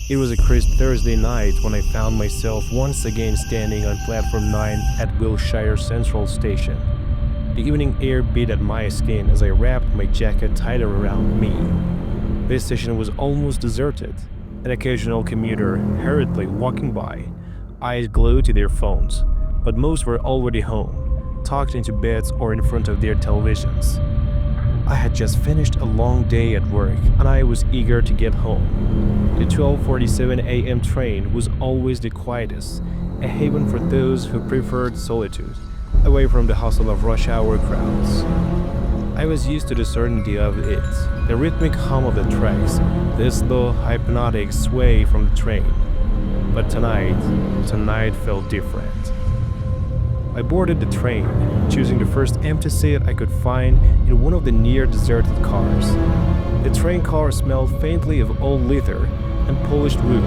It was a crisp Thursday night when I found myself once again standing on platform 9 at Wilshire Central Station. The evening air beat at my skin as I wrapped my jacket tighter around me. This station was almost deserted, an occasional commuter hurriedly walking by, eyes glued to their phones, but most were already home, tucked into beds or in front of their televisions. I had just finished a long day at work and I was eager to get home. The 12:47 a.m. train was always the quietest, a haven for those who preferred solitude, away from the hustle of rush hour crowds. I was used to the certainty of it, the rhythmic hum of the tracks, the slow, hypnotic sway from the train. But tonight felt different. I boarded the train, choosing the first empty seat I could find in one of the near-deserted cars. The train car smelled faintly of old leather and polished wood,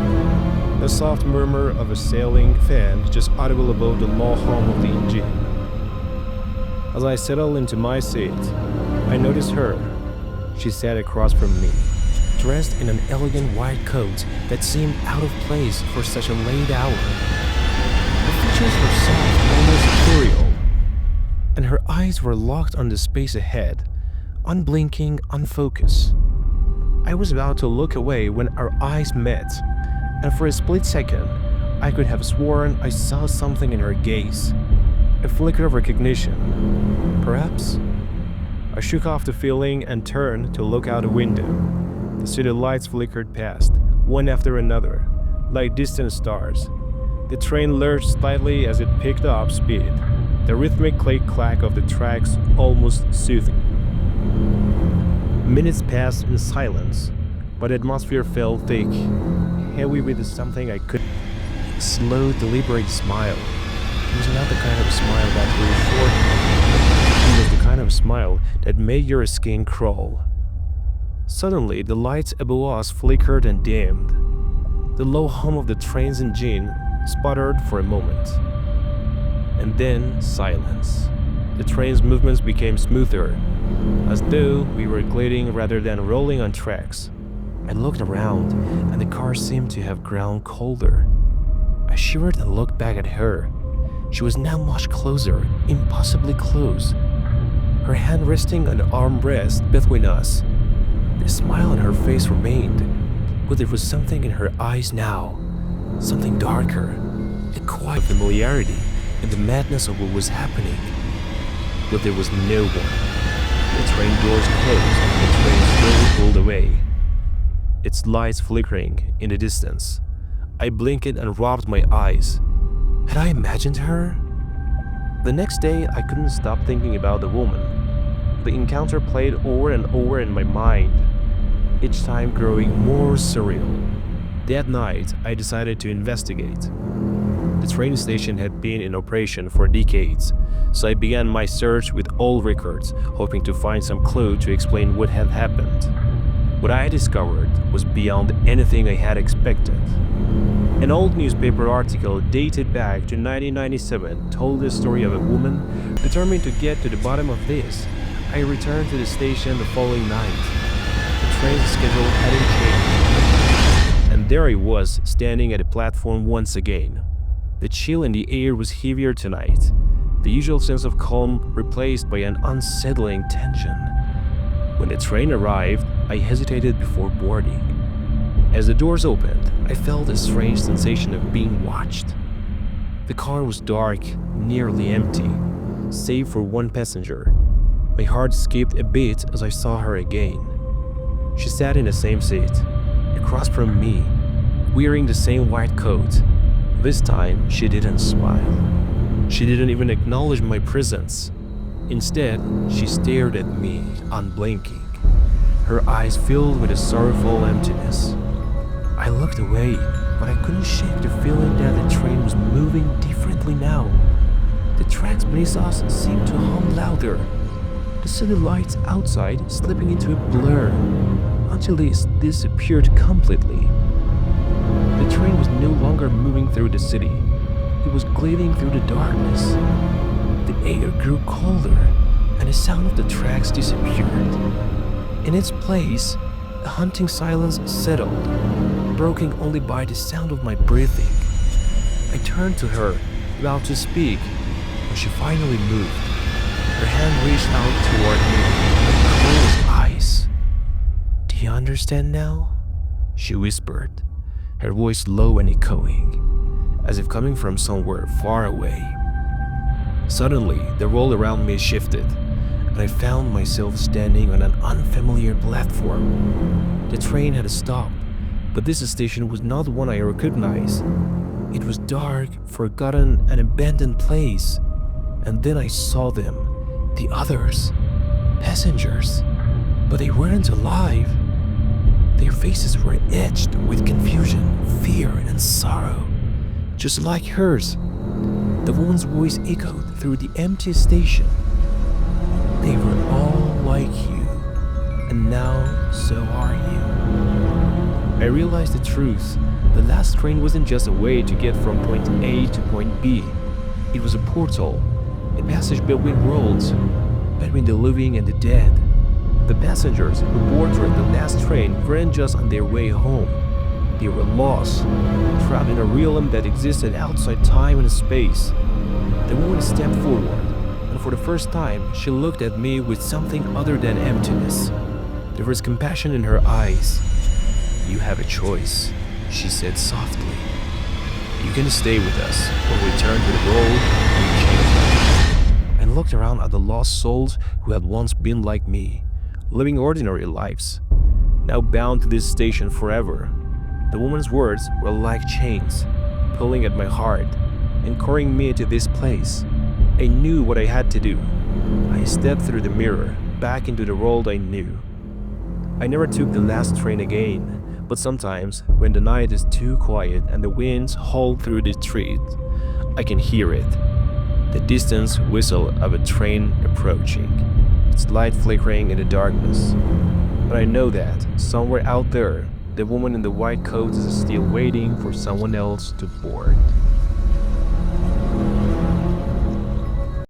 the soft murmur of a sailing fan just audible above the low hum of the engine. As I settled into my seat, I noticed her. She sat across from me, dressed in an elegant white coat that seemed out of place for such a late hour. Her features were soft, almost ethereal, and her eyes were locked on the space ahead, unblinking, unfocused. I was about to look away when our eyes met, and for a split second, I could have sworn I saw something in her gaze. A flicker of recognition, perhaps? I shook off the feeling and turned to look out the window. The city lights flickered past, one after another, like distant stars. The train lurched slightly as it picked up speed, the rhythmic click-clack of the tracks almost soothing. Minutes passed in silence, but the atmosphere felt thick, heavy with something I could. A slow, deliberate smile. It was not the kind of smile that reassured me. It was the kind of smile that made your skin crawl. Suddenly, the lights above us flickered and dimmed. The low hum of the train's engine sputtered for a moment. And then silence. The train's movements became smoother, as though we were gliding rather than rolling on tracks. I looked around, and the car seemed to have grown colder. I shivered and looked back at her. She was now much closer, impossibly close. Her hand resting on the armrest between us. The smile on her face remained, but there was something in her eyes now. Something darker, a quiet familiarity in the madness of what was happening. But there was no one. The train doors closed and the train slowly pulled away, its lights flickering in the distance. I blinked and rubbed my eyes. Had I imagined her? The next day, I couldn't stop thinking about the woman. The encounter played over and over in my mind, each time growing more surreal. That night, I decided to investigate. The train station had been in operation for decades, so I began my search with old records, hoping to find some clue to explain what had happened. What I discovered was beyond anything I had expected. An old newspaper article dated back to 1997 told the story of a woman determined to get to the bottom of this. I returned to the station the following night. The train's schedule hadn't changed, and there I was, standing at the platform once again. The chill in the air was heavier tonight, the usual sense of calm replaced by an unsettling tension. When the train arrived, I hesitated before boarding. As the doors opened, I felt a strange sensation of being watched. The car was dark, nearly empty, save for one passenger. My heart skipped a bit as I saw her again. She sat in the same seat, across from me, wearing the same white coat. This time, she didn't smile. She didn't even acknowledge my presence. Instead, she stared at me, unblinking, her eyes filled with a sorrowful emptiness. I looked away, but I couldn't shake the feeling that the train was moving differently now. The tracks beneath us seemed to hum louder, the city lights outside slipping into a blur, until they disappeared completely. The train was no longer moving through the city. It was gliding through the darkness. The air grew colder, and the sound of the tracks disappeared. In its place, a haunting silence settled. broken only by the sound of my breathing. I turned to her, about to speak, when she finally moved. Her hand reached out toward me with closed eyes. "Do you understand now?" she whispered, her voice low and echoing, as if coming from somewhere far away. Suddenly, the world around me shifted, and I found myself standing on an unfamiliar platform. The train had stopped, but this station was not one I recognized. It was dark, forgotten, an abandoned place. And then I saw them, the others, passengers, but they weren't alive. Their faces were etched with confusion, fear, and sorrow, just like hers. The woman's voice echoed through the empty station. "They were all like you, and now so are you." I realized the truth. The last train wasn't just a way to get from point A to point B. It was a portal, a passage between worlds, between the living and the dead. The passengers who boarded the last train weren't just on their way home. They were lost, trapped in a realm that existed outside time and space. The woman stepped forward, and for the first time, she looked at me with something other than emptiness. There was compassion in her eyes. "You have a choice," she said softly. "You can stay with us or return to the world you came from." I looked around at the lost souls who had once been like me, living ordinary lives, now bound to this station forever. The woman's words were like chains, pulling at my heart and carrying me to this place. I knew what I had to do. I stepped through the mirror, back into the world I knew. I never took the last train again, but sometimes, when the night is too quiet and the winds howl through the streets, I can hear it. The distant whistle of a train approaching, its light flickering in the darkness. But I know that, somewhere out there, the woman in the white coat is still waiting for someone else to board.